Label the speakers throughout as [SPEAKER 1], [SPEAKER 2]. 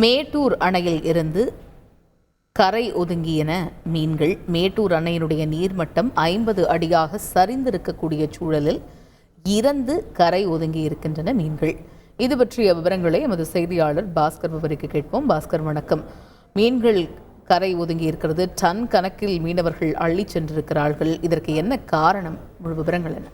[SPEAKER 1] மேட்டூர் அணையில் இருந்து கரை ஒதுங்கியன மீன்கள். மேட்டூர் அணையினுடைய நீர்மட்டம் 50 அடியாக சரிந்திருக்கக்கூடிய சூழலில் இறந்து கரை ஒதுங்கி இருக்கின்றன மீன்கள். இது பற்றிய விவரங்களை எமது செய்தியாளர் பாஸ்கர் விவரிக்க கேட்போம். பாஸ்கர், வணக்கம். மீன்கள் கரை ஒதுங்கி இருக்கிறது, டன் கணக்கில் மீனவர்கள் அள்ளி சென்றிருக்கிறார்கள். இதற்கு என்ன காரணம்? முழு விவரங்கள் என்ன?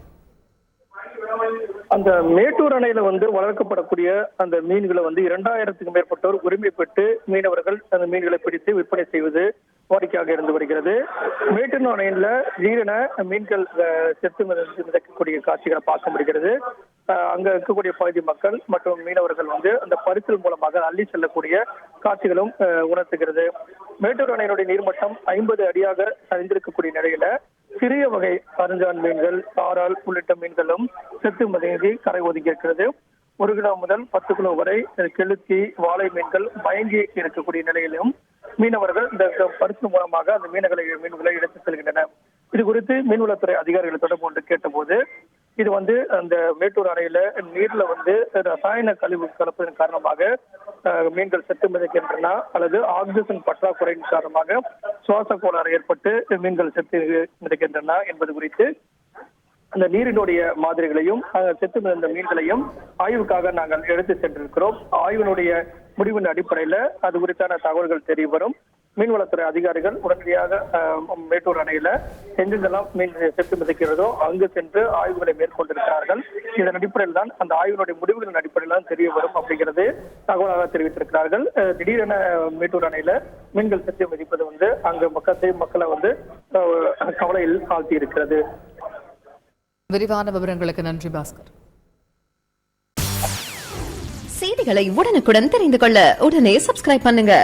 [SPEAKER 2] அந்த மேட்டூர் அணையில வளர்க்கப்படக்கூடிய அந்த மீன்களை 2000க்கும் மேற்பட்டோர் உரிமை பெற்று மீனவர்கள் அந்த மீன்களை பிடித்து விற்பனை செய்வது வாடிக்கையாக இருந்து வருகிறது. மேட்டூர் அணையில ஜீரண மீன்கள் செத்து மிதக்கக்கூடிய காட்சிகளை பார்க்க முடிகிறது. அங்க இருக்கக்கூடிய பகுதி மக்கள் மற்றும் மீனவர்கள் அந்த பரிசல் மூலமாக அள்ளி செல்லக்கூடிய காட்சிகளும் உணர்த்துகிறது. மேட்டூர் அணையினுடைய நீர்மட்டம் 50 அடியாக சரிந்திருக்கக்கூடிய நிலையில சிறிய வகை அருஞ்சான் மீன்கள், சாரால் உள்ளிட்ட மீன்களும் செத்து மதங்கி கரை ஒதுக்கி இருக்கிறது. 1 கிலோ முதல் 10 கிலோ வரை கெளுத்தி, வாழை மீன்கள் மயங்கி இருக்கக்கூடிய நிலையிலும் மீனவர்கள் இந்த பரிசு மூலமாக அந்த மீன்களை எடுத்து செல்கின்றன. இது குறித்து மீன்வளத்துறை அதிகாரிகளை தொடர்பு கொண்டு கேட்டபோது இது அந்த மேட்டூர் அணையில நீர்ல ரசாயன கழிவு கலப்பதன் காரணமாக மீன்கள் செத்து மிதக்கின்றன அல்லது ஆக்சிஜன் பற்றாக்குறையின் காரணமாக சுவாச கோளாறு ஏற்பட்டு மீன்கள் செத்து மிதக்கின்றன என்பது குறித்து அந்த நீரினுடைய மாதிரிகளையும் செத்து மிதந்த மீன்களையும் ஆய்வுக்காக நாங்கள் எடுத்து சென்றிருக்கிறோம். ஆய்வினுடைய முடிவின் அடிப்படையில அது குறித்தான தகவல்கள் தெரிய வரும். மீன்வளத்துறை அதிகாரிகள் உடனடியாக மேட்டூர் அணையில எங்கெங்கெல்லாம் மீன் செத்து மிதக்கிறதோ அங்கு சென்று ஆய்வுகளை மேற்கொண்டிருக்கிறார்கள். இதன் அடிப்படையில் தான் அந்த ஆய்வினுடைய முடிவுகளின் அடிப்படையில் தான் தெரிய வரும் அப்படிங்கிறது தகவலாக தெரிவித்திருக்கிறார்கள். திடீரென மேட்டூர் அணையில மீன்கள் செத்து மிதிப்பது அங்கு மக்களை கவலையில் ஆழ்த்தி இருக்கிறது.
[SPEAKER 1] விரிவான விவரங்களுக்கு நன்றி பாஸ்கர்.
[SPEAKER 3] செய்திகளை உடனுக்குடன் தெரிந்து கொள்ள உடனே சப்ஸ்கிரைப் பண்ணுங்க.